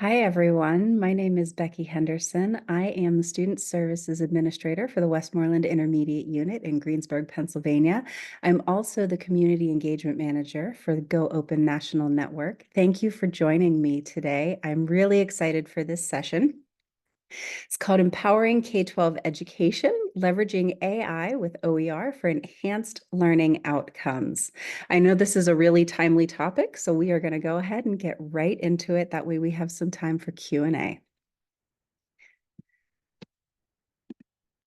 Hi, everyone. My name is Becky Henderson. I am the Student Services Administrator for the Westmoreland Intermediate Unit in Greensburg, Pennsylvania. I'm also the Community Engagement Manager for the Go Open National Network. Thank you for joining me today. I'm really excited for this session. It's called Empowering K-12 Education, Leveraging AI with OER for Enhanced Learning Outcomes. I know this is a really timely topic, so we are going to go ahead and get right into it. That way we have some time for Q&A.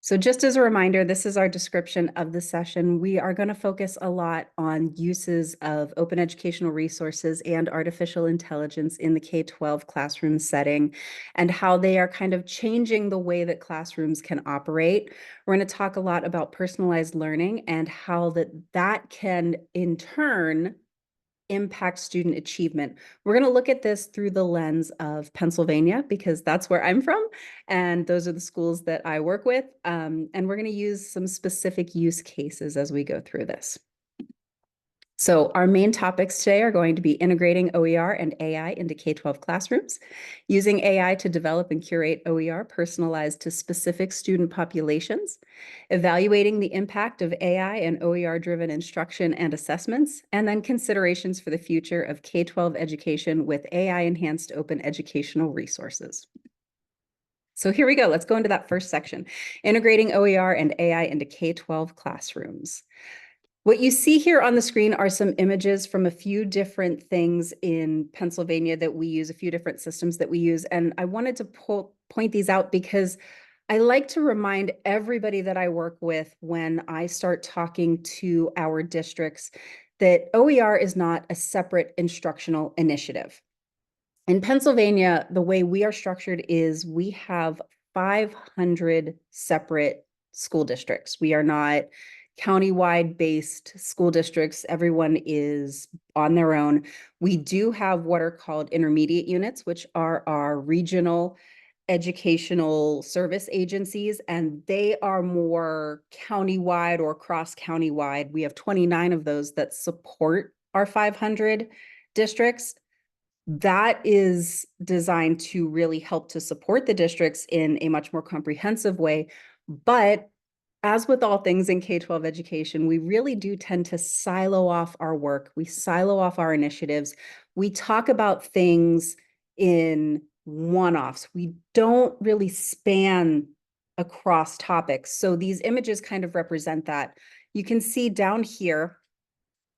So just as a reminder, this is our description of the session. We are going to focus a lot on uses of open educational resources and artificial intelligence in the K-12 classroom setting and how they are kind of changing the way that classrooms can operate. We're going to talk a lot about personalized learning and how that can in turn impact student achievement. We're going to look at this through the lens of Pennsylvania because that's where I'm from, and those are the schools that I work with. And we're going to use some specific use cases as we go through this. So our main topics today are going to be integrating OER and AI into K-12 classrooms, using AI to develop and curate OER personalized to specific student populations, evaluating the impact of AI and OER-driven instruction and assessments, and then considerations for the future of K-12 education with AI-enhanced open educational resources. So here we go. Let's go into that first section, integrating OER and AI into K-12 classrooms. What you see here on the screen are some images from a few different things in Pennsylvania that we use, a few different systems that we use. And I wanted to point these out because I like to remind everybody that I work with when I start talking to our districts that OER is not a separate instructional initiative. In Pennsylvania, the way we are structured is we have 500 separate school districts. We are not county-wide based school districts. Everyone is on their own. We do have what are called intermediate units, which are our regional educational service agencies, and they are more county-wide or cross-county-wide. We have 29 of those that support our 500 districts. That is designed to really help to support the districts in a much more comprehensive way. But as with all things in K-12 education, we really do tend to silo off our work. We silo off our initiatives. We talk about things in one-offs. We don't really span across topics. So these images kind of represent that. You can see down here,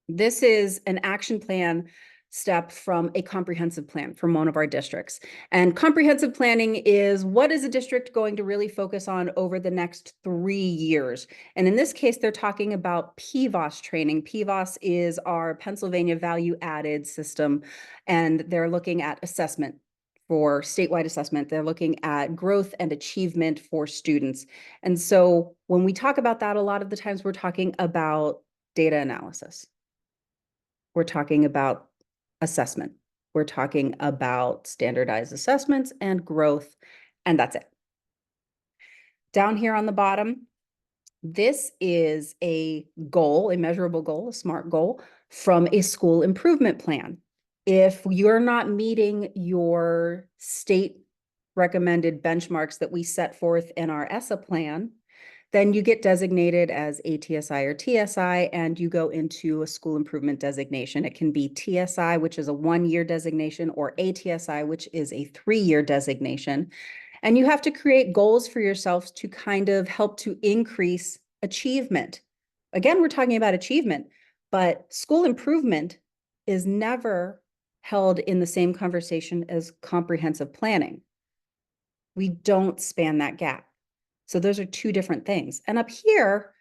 this is an action plan step from a comprehensive plan from one of our districts. And comprehensive planning is what is a district going to really focus on over the next 3 years? And in this case, they're talking about PVOS training. PVOS is our Pennsylvania Value Added System, and they're looking at assessment for statewide assessment. They're looking at growth and achievement for students. And so when we talk about that, a lot of the times we're talking about data analysis. We're talking about assessment. We're talking about standardized assessments and growth, and that's it. Down here on the bottom, this is a goal, a measurable goal, a SMART goal from a school improvement plan. If you're not meeting your state recommended benchmarks that we set forth in our ESSA plan, then you get designated as ATSI or TSI, and you go into a school improvement designation. It can be TSI, which is a 1-year designation, or ATSI, which is a 3-year designation. And you have to create goals for yourselves to kind of help to increase achievement. Again, we're talking about achievement, but school improvement is never held in the same conversation as comprehensive planning. We don't span that gap. So those are two different things. And up here,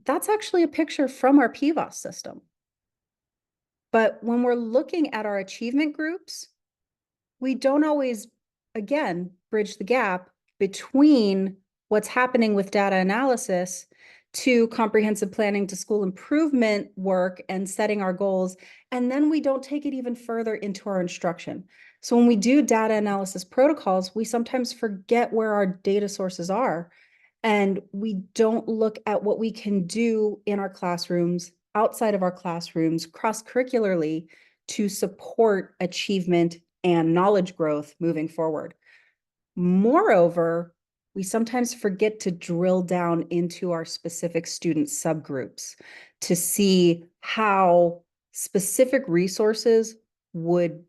that's actually a picture from our PVOS system. But when we're looking at our achievement groups, we don't always, again, bridge the gap between what's happening with data analysis to comprehensive planning to school improvement work and setting our goals. And then we don't take it even further into our instruction. So when we do data analysis protocols, we sometimes forget where our data sources are. And we don't look at what we can do in our classrooms, outside of our classrooms, cross-curricularly to support achievement and knowledge growth moving forward. Moreover, we sometimes forget to drill down into our specific student subgroups to see how specific resources would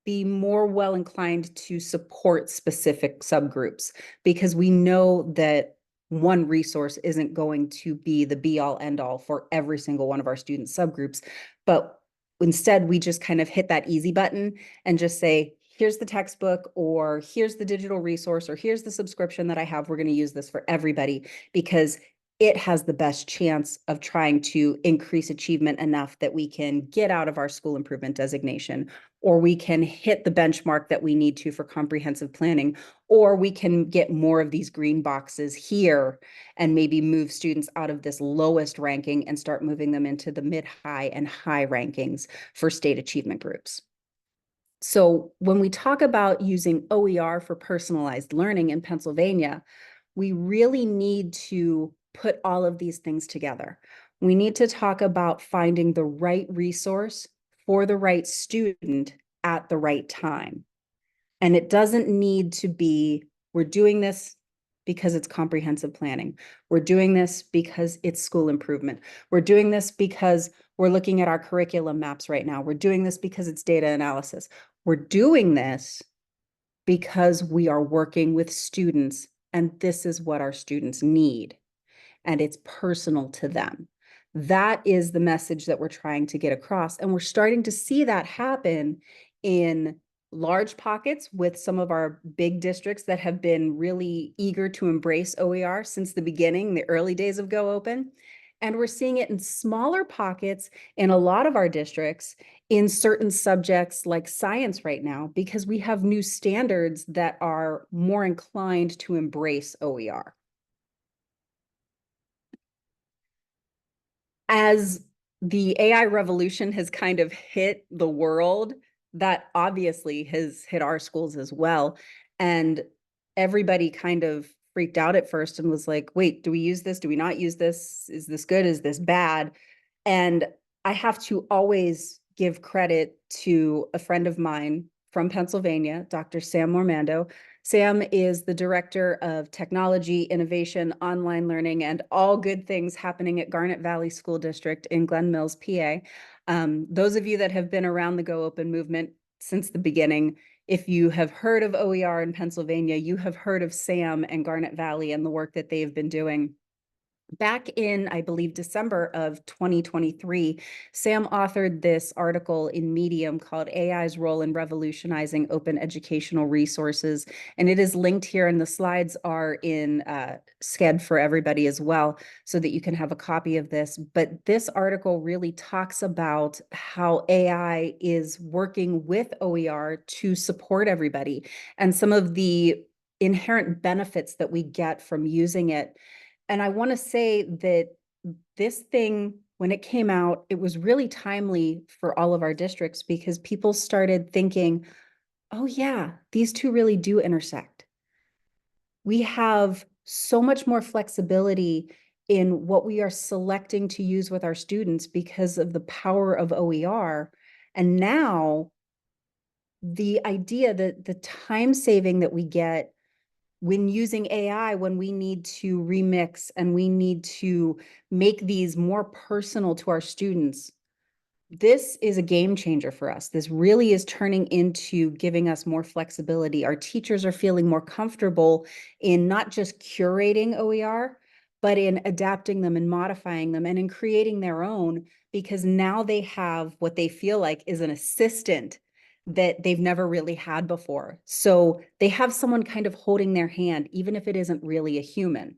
be more well inclined to support specific subgroups, because we know that one resource isn't going to be the be all end all for every single one of our student subgroups. But instead, we just kind of hit that easy button and just say, here's the textbook, or here's the digital resource, or here's the subscription that I have. We're going to use this for everybody because it has the best chance of trying to increase achievement enough that we can get out of our school improvement designation, or we can hit the benchmark that we need to for comprehensive planning, or we can get more of these green boxes here and maybe move students out of this lowest ranking and start moving them into the mid-high and high rankings for state achievement groups. So when we talk about using OER for personalized learning in Pennsylvania, we really need to put all of these things together. We need to talk about finding the right resource for the right student at the right time. And it doesn't need to be, we're doing this because it's comprehensive planning. We're doing this because it's school improvement. We're doing this because we're looking at our curriculum maps right now. We're doing this because it's data analysis. We're doing this because we are working with students, and this is what our students need, and it's personal to them. That is the message that we're trying to get across. And we're starting to see that happen in large pockets with some of our big districts that have been really eager to embrace OER since the beginning, the early days of Go Open. And we're seeing it in smaller pockets in a lot of our districts in certain subjects like science right now, because we have new standards that are more inclined to embrace OER. As the AI revolution has kind of hit the world, that obviously has hit our schools as well. And everybody kind of freaked out at first and was like, wait, do we use this? Do we not use this? Is this good? Is this bad? And I have to always give credit to a friend of mine from Pennsylvania, Dr. Sam Mormando. Sam is the director of technology, innovation, online learning, and all good things happening at Garnet Valley School District in Glen Mills, PA. Those of you that have been around the Go Open movement since the beginning, if you have heard of OER in Pennsylvania, you have heard of Sam and Garnet Valley and the work that they've been doing. Back in, I believe, December of 2023, Sam authored this article in Medium called AI's Role in Revolutionizing Open Educational Resources. And it is linked here, and the slides are in SCED for everybody as well, so that you can have a copy of this. But this article really talks about how AI is working with OER to support everybody and some of the inherent benefits that we get from using it. And I want to say that this thing, when it came out, it was really timely for all of our districts because people started thinking, oh yeah, these two really do intersect. We have so much more flexibility in what we are selecting to use with our students because of the power of OER. And now the idea that the time saving that we get when using AI, when we need to remix and we need to make these more personal to our students, this is a game changer for us. This really is turning into giving us more flexibility. Our teachers are feeling more comfortable in not just curating OER, but in adapting them and modifying them and in creating their own, because now they have what they feel like is an assistant that they've never really had before. So they have someone kind of holding their hand, even if it isn't really a human.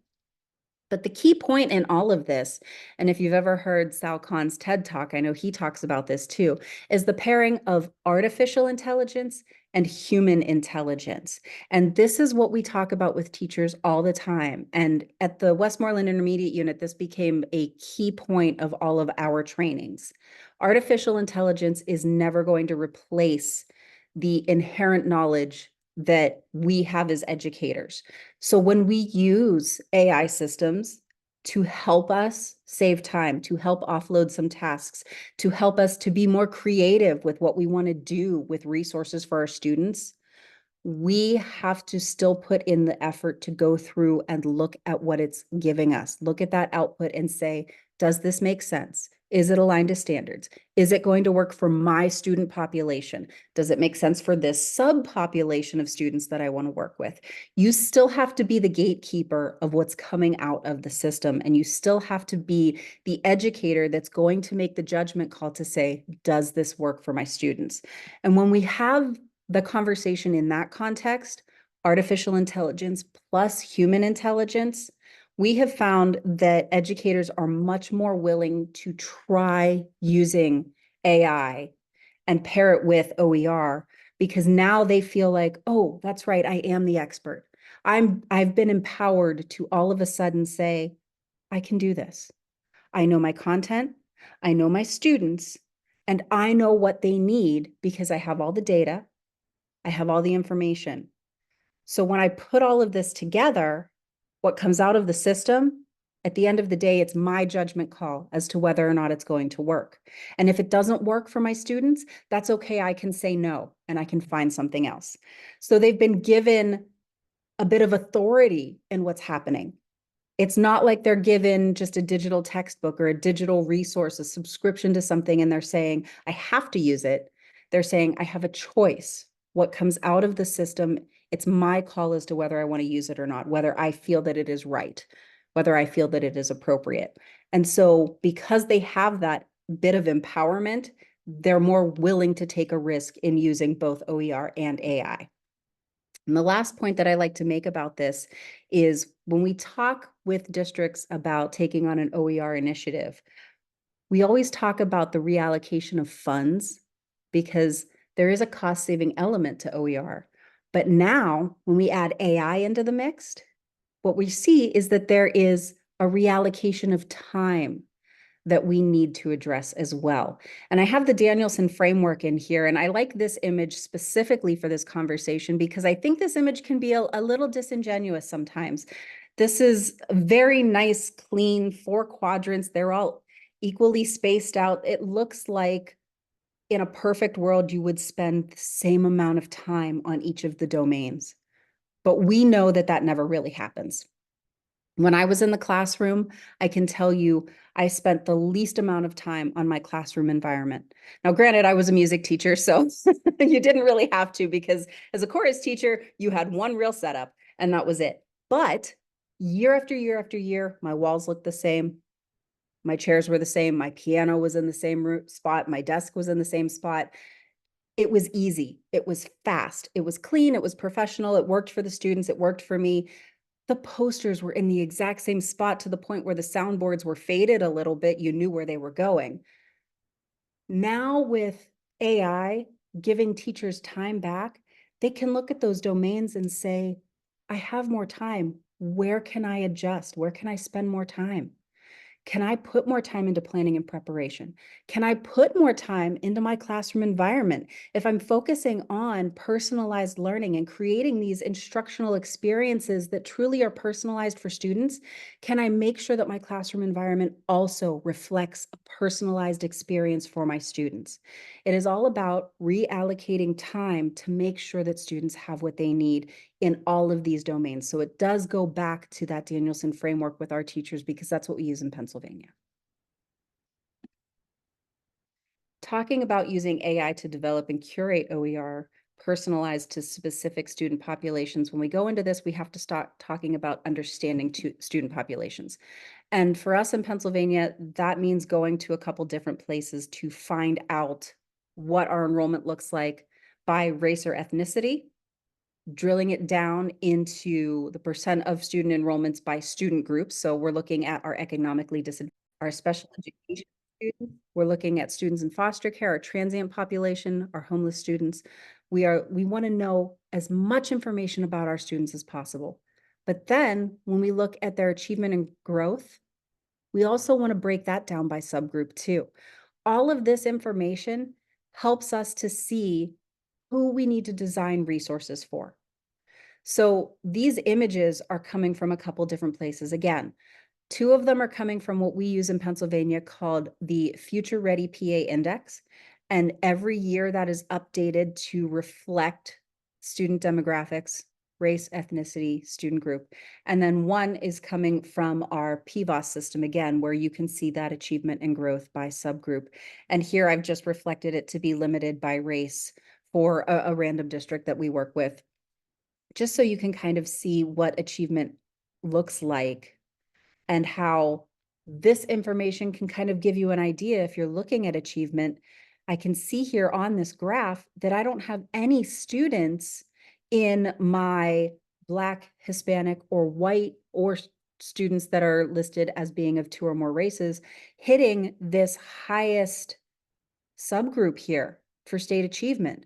But the key point in all of this, and if you've ever heard Sal Khan's TED Talk, I know he talks about this too, is the pairing of artificial intelligence and human intelligence. And this is what we talk about with teachers all the time. And at the Westmoreland Intermediate Unit, this became a key point of all of our trainings. Artificial intelligence is never going to replace the inherent knowledge that we have as educators. So when we use AI systems, to help us save time, to help offload some tasks, to help us to be more creative with what we want to do with resources for our students, we have to still put in the effort to go through and look at what it's giving us. Look at that output and say, does this make sense? Is it aligned to standards? Is it going to work for my student population? Does it make sense for this subpopulation of students that I want to work with? You still have to be the gatekeeper of what's coming out of the system, and you still have to be the educator that's going to make the judgment call to say, does this work for my students? And when we have the conversation in that context, artificial intelligence plus human intelligence, we have found that educators are much more willing to try using AI and pair it with OER because now they feel like, oh, that's right, I am the expert. I've been empowered to all of a sudden say, I can do this. I know my content, I know my students, and I know what they need because I have all the data, I have all the information. So when I put all of this together, what comes out of the system, at the end of the day, it's my judgment call as to whether or not it's going to work. And if it doesn't work for my students, that's okay. I can say no and I can find something else. So they've been given a bit of authority in what's happening. It's not like they're given just a digital textbook or a digital resource, a subscription to something, and they're saying, I have to use it. They're saying, I have a choice. What comes out of the system, it's my call as to whether I want to use it or not, whether I feel that it is right, whether I feel that it is appropriate. And so because they have that bit of empowerment, they're more willing to take a risk in using both OER and AI. And the last point that I like to make about this is when we talk with districts about taking on an OER initiative, we always talk about the reallocation of funds because there is a cost saving element to OER. But now when we add AI into the mix, what we see is that there is a reallocation of time that we need to address as well. And I have the Danielson framework in here, and I like this image specifically for this conversation because I think this image can be a little disingenuous sometimes. This is a very nice, clean 4 quadrants. They're all equally spaced out. It looks like in a perfect world, you would spend the same amount of time on each of the domains. But we know that that never really happens. When I was in the classroom, I can tell you I spent the least amount of time on my classroom environment. Now, granted, I was a music teacher, so you didn't really have to because as a chorus teacher, you had one real setup and that was it. But year after year after year, my walls looked the same. My chairs were the same. My piano was in the same spot. My desk was in the same spot. It was easy. It was fast. It was clean. It was professional. It worked for the students. It worked for me. The posters were in the exact same spot to the point where the soundboards were faded a little bit. You knew where they were going. Now with AI giving teachers time back, they can look at those domains and say, I have more time. Where can I adjust? Where can I spend more time? Can I put more time into planning and preparation? Can I put more time into my classroom environment? If I'm focusing on personalized learning and creating these instructional experiences that truly are personalized for students, can I make sure that my classroom environment also reflects a personalized experience for my students? It is all about reallocating time to make sure that students have what they need in all of these domains. So it does go back to that Danielson framework with our teachers because that's what we use in Pennsylvania. Talking about using AI to develop and curate OER personalized to specific student populations, when we go into this, we have to start talking about understanding student populations. And for us in Pennsylvania, that means going to a couple different places to find out what our enrollment looks like by race or ethnicity, drilling it down into the percent of student enrollments by student groups. So we're looking at our economically disadvantaged, our special education students. We're looking at students in foster care, our transient population, our homeless students. We want to know as much information about our students as possible. But then when we look at their achievement and growth, we also want to break that down by subgroup too. All of this information helps us to see who we need to design resources for. So these images are coming from a couple different places. Again, 2 of them are coming from what we use in Pennsylvania called the Future Ready PA Index, and every year that is updated to reflect student demographics, race, ethnicity, student group. And then 1 is coming from our PVOS system again, where you can see that achievement and growth by subgroup. And here I've just reflected it to be limited by race for a random district that we work with, just so you can kind of see what achievement looks like and how this information can kind of give you an idea if you're looking at achievement. I can see here on this graph that I don't have any students in my Black, Hispanic, or white, or students that are listed as being of 2 or more races hitting this highest subgroup here for state achievement.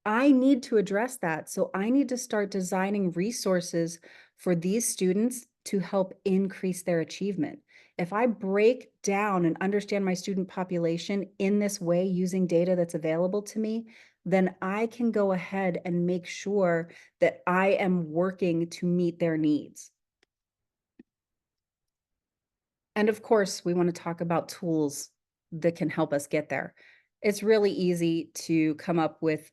I need to address that. So I need to start designing resources for these students to help increase their achievement. If I break down and understand my student population in this way using data that's available to me, then I can go ahead and make sure that I am working to meet their needs. And of course, we want to talk about tools that can help us get there. It's really easy to come up with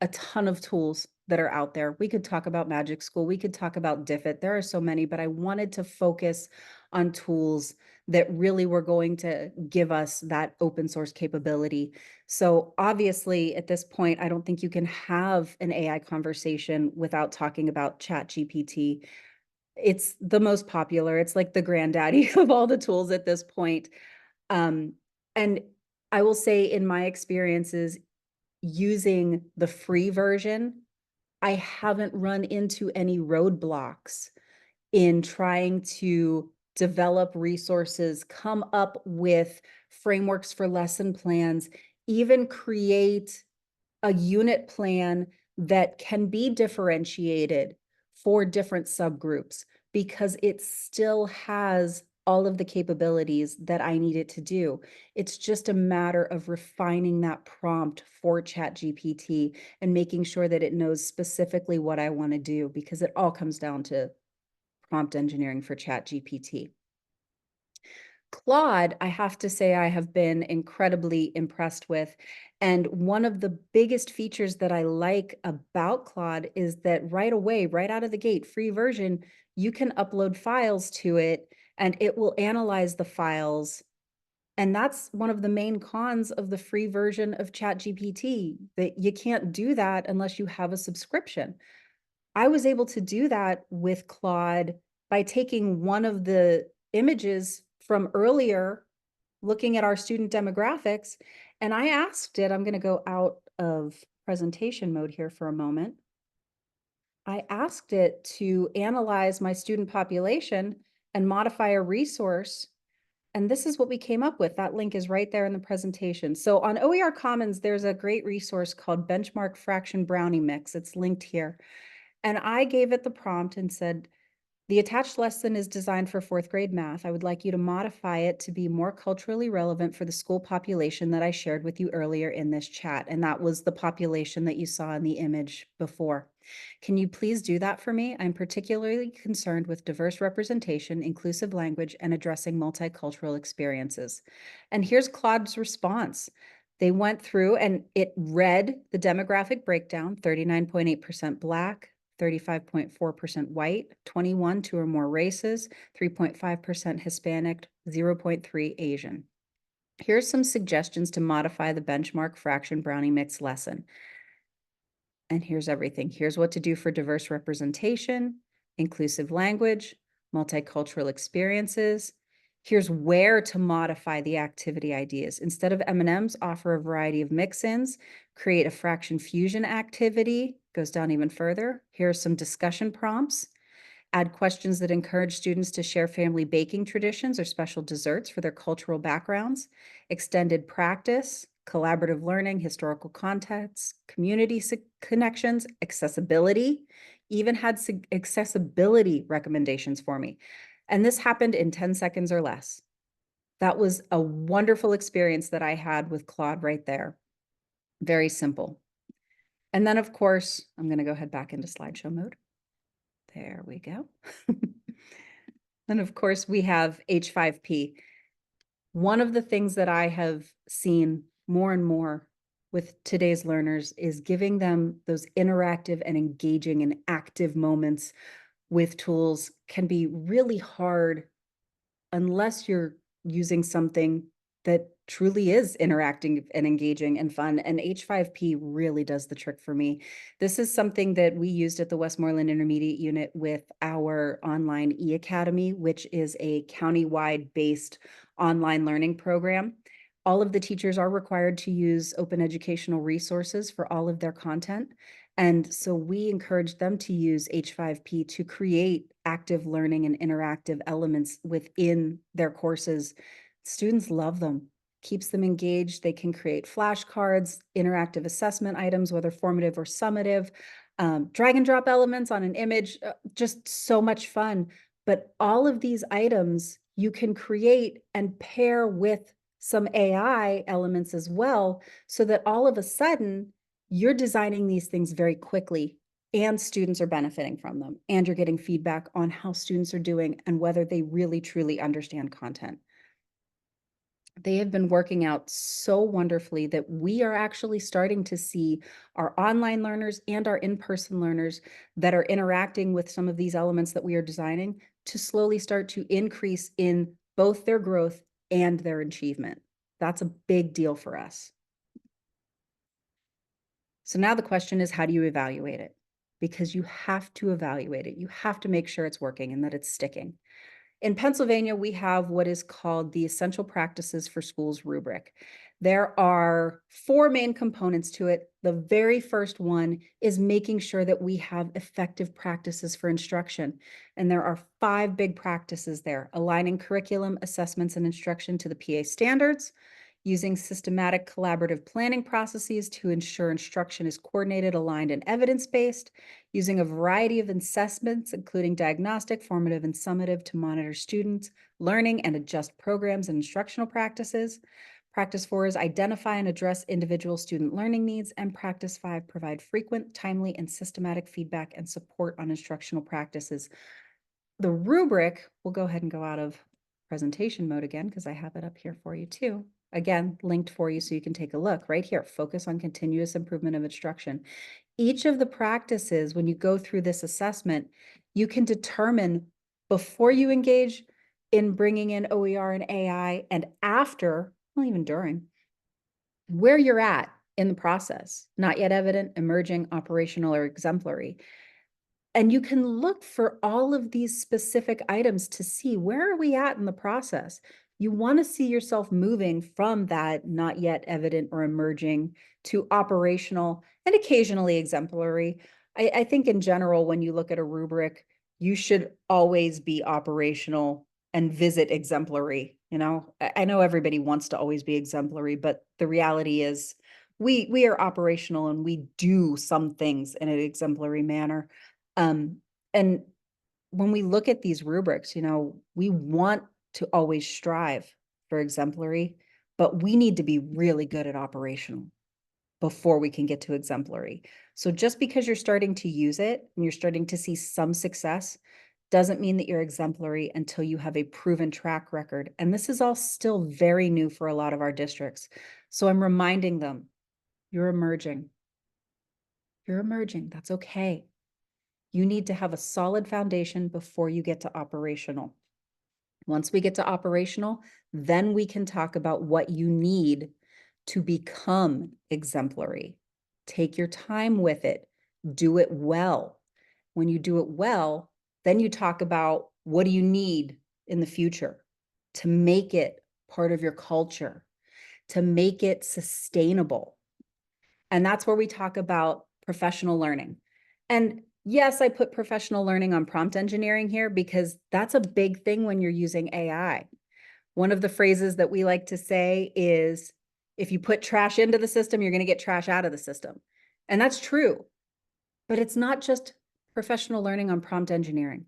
a ton of tools that are out there. We could talk about Magic School, we could talk about Diffit. There are so many, but I wanted to focus on tools that really were going to give us that open source capability. So obviously, at this point, I don't think you can have an AI conversation without talking about ChatGPT. It's the most popular. It's like the granddaddy of all the tools at this point. And I will say, in my experiences using the free version, I haven't run into any roadblocks in trying to develop resources, come up with frameworks for lesson plans, even create a unit plan that can be differentiated for different subgroups, because it still has all of the capabilities that I need it to do. It's just a matter of refining that prompt for ChatGPT and making sure that it knows specifically what I want to do, because it all comes down to prompt engineering for ChatGPT. Claude, I have to say I have been incredibly impressed with. And one of the biggest features that I like about Claude is that right away, right out of the gate, free version, you can upload files to it and it will analyze the files. And that's one of the main cons of the free version of ChatGPT, that you can't do that unless you have a subscription. I was able to do that with Claude by taking one of the images from earlier, looking at our student demographics, and I asked it, I'm going to go out of presentation mode here for a moment. I asked it to analyze my student population and modify a resource. And this is what we came up with. That link is right there in the presentation. So on OER Commons, there's a great resource called Benchmark Fraction Brownie Mix. It's linked here. And I gave it the prompt and said, the attached lesson is designed for 4th grade math. I would like you to modify it to be more culturally relevant for the school population that I shared with you earlier in this chat. And that was the population that you saw in the image before. Can you please do that for me? I'm particularly concerned with diverse representation, inclusive language, and addressing multicultural experiences. And here's Claude's response. They went through and it read the demographic breakdown: 39.8% Black, 35.4% white, 21 2 or more races, 3.5% Hispanic, 0.3 Asian. Here's some suggestions to modify the benchmark fraction brownie mix lesson. And here's everything. Here's what to do for diverse representation, inclusive language, multicultural experiences. Here's where to modify the activity ideas. Instead of M&Ms, offer a variety of mix-ins, create a fraction fusion activity, goes down even further. Here are some discussion prompts. Add questions that encourage students to share family baking traditions or special desserts for their cultural backgrounds. Extended practice, collaborative learning, historical context, community connections, accessibility, even had accessibility recommendations for me. And this happened in 10 seconds or less. That was a wonderful experience that I had with Claude right there. Very simple. And then, of course, I'm going to go ahead back into slideshow mode. There we go. And of course, we have H5P. One of the things that I have seen more and more with today's learners is giving them those interactive and engaging and active moments with tools can be really hard unless you're using something that truly is interacting and engaging and fun. And H5P really does the trick for me. This is something that we used at the Westmoreland Intermediate Unit with our online e-Academy, which is a county-wide based online learning program. All of the teachers are required to use open educational resources for all of their content. And so we encourage them to use H5P to create active learning and interactive elements within their courses. Students love them, keeps them engaged. They can create flashcards, interactive assessment items, whether formative or summative, drag and drop elements on an image, just so much fun. But all of these items you can create and pair with some AI elements as well, so that all of a sudden you're designing these things very quickly and students are benefiting from them. And you're getting feedback on how students are doing and whether they really truly understand content. They have been working out so wonderfully that we are actually starting to see our online learners and our in-person learners that are interacting with some of these elements that we are designing to slowly start to increase in both their growth and their achievement. That's a big deal for us. So now the question is, how do you evaluate it? Because you have to evaluate it. You have to make sure it's working and that it's sticking. In Pennsylvania, we have what is called the Essential Practices for Schools rubric. There are 4 main components to it. The very first one is making sure that we have effective practices for instruction. And there are 5 big practices there: aligning curriculum, assessments, and instruction to the PA standards, using systematic collaborative planning processes to ensure instruction is coordinated, aligned, and evidence-based, using a variety of assessments, including diagnostic, formative, and summative, to monitor students' learning and adjust programs and instructional practices. Practice 4 is identify and address individual student learning needs, and practice 5, provide frequent, timely, and systematic feedback and support on instructional practices. The rubric, we'll go ahead and go out of presentation mode again because I have it up here for you too. Again, linked for you so you can take a look right here. Focus on continuous improvement of instruction. Each of the practices, when you go through this assessment, you can determine before you engage in bringing in OER and AI, and after, well, even during, where you're at in the process. Not yet evident, emerging, operational, or exemplary. And you can look for all of these specific items to see where are we at in the process. You want to see yourself moving from that not yet evident or emerging to operational and occasionally exemplary. I think in general, when you look at a rubric, you should always be operational and visit exemplary. You know, I know everybody wants to always be exemplary, but the reality is we are operational and we do some things in an exemplary manner. And when we look at these rubrics, you know, we want to always strive for exemplary, but we need to be really good at operational before we can get to exemplary. So just because you're starting to use it and you're starting to see some success doesn't mean that you're exemplary until you have a proven track record. And this is all still very new for a lot of our districts. So I'm reminding them, you're emerging. You're emerging. That's okay. You need to have a solid foundation before you get to operational. Once we get to operational, then we can talk about what you need to become exemplary. Take your time with it. Do it well. When you do it well, then you talk about what do you need in the future to make it part of your culture, to make it sustainable. And that's where we talk about professional learning. And yes, I put professional learning on prompt engineering here because that's a big thing when you're using AI. One of the phrases that we like to say is, if you put trash into the system, you're going to get trash out of the system. And that's true. But it's not just professional learning on prompt engineering.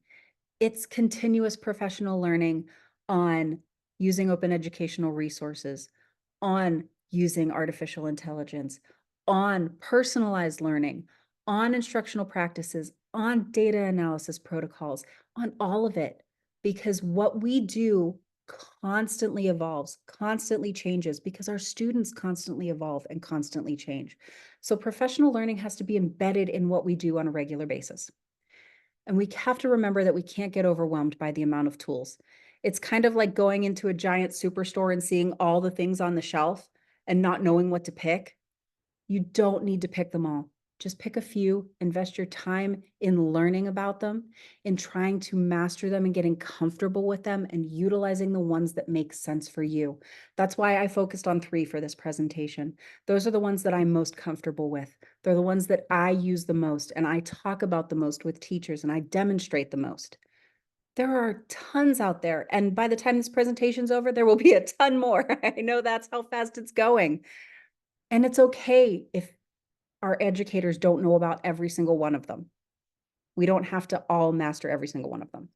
It's continuous professional learning on using open educational resources, on using artificial intelligence, on personalized learning, on instructional practices, on data analysis protocols, on all of it. because what we do constantly evolves, constantly changes, because our students constantly evolve and constantly change. So professional learning has to be embedded in what we do on a regular basis. And we have to remember that we can't get overwhelmed by the amount of tools. It's kind of like going into a giant superstore and seeing all the things on the shelf and not knowing what to pick. You don't need to pick them all. Just pick a few, invest your time in learning about them, in trying to master them and getting comfortable with them and utilizing the ones that make sense for you. That's why I focused on 3 for this presentation. Those are the ones that I'm most comfortable with. They're the ones that I use the most and I talk about the most with teachers and I demonstrate the most. There are tons out there, and by the time this presentation's over, there will be a ton more. I know that's how fast it's going. And it's okay if our educators don't know about every single one of them. We don't have to all master every single one of them.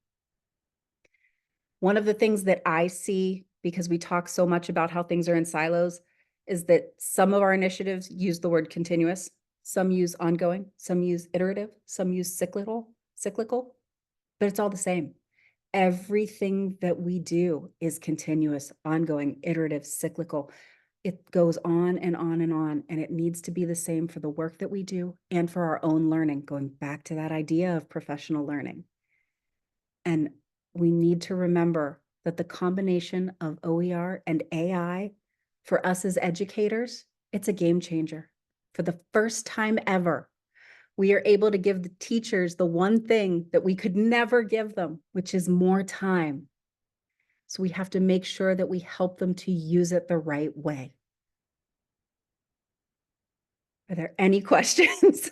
One of the things that I see, because we talk so much about how things are in silos, is that some of our initiatives use the word continuous, some use ongoing, some use iterative, some use cyclical, but it's all the same. Everything that we do is continuous, ongoing, iterative, cyclical. It goes on and on and on, and it needs to be the same for the work that we do and for our own learning, going back to that idea of professional learning. And we need to remember that the combination of OER and AI for us as educators, it's a game changer. For the first time ever, we are able to give the teachers the one thing that we could never give them, which is more time. So we have to make sure that we help them to use it the right way. Are there any questions?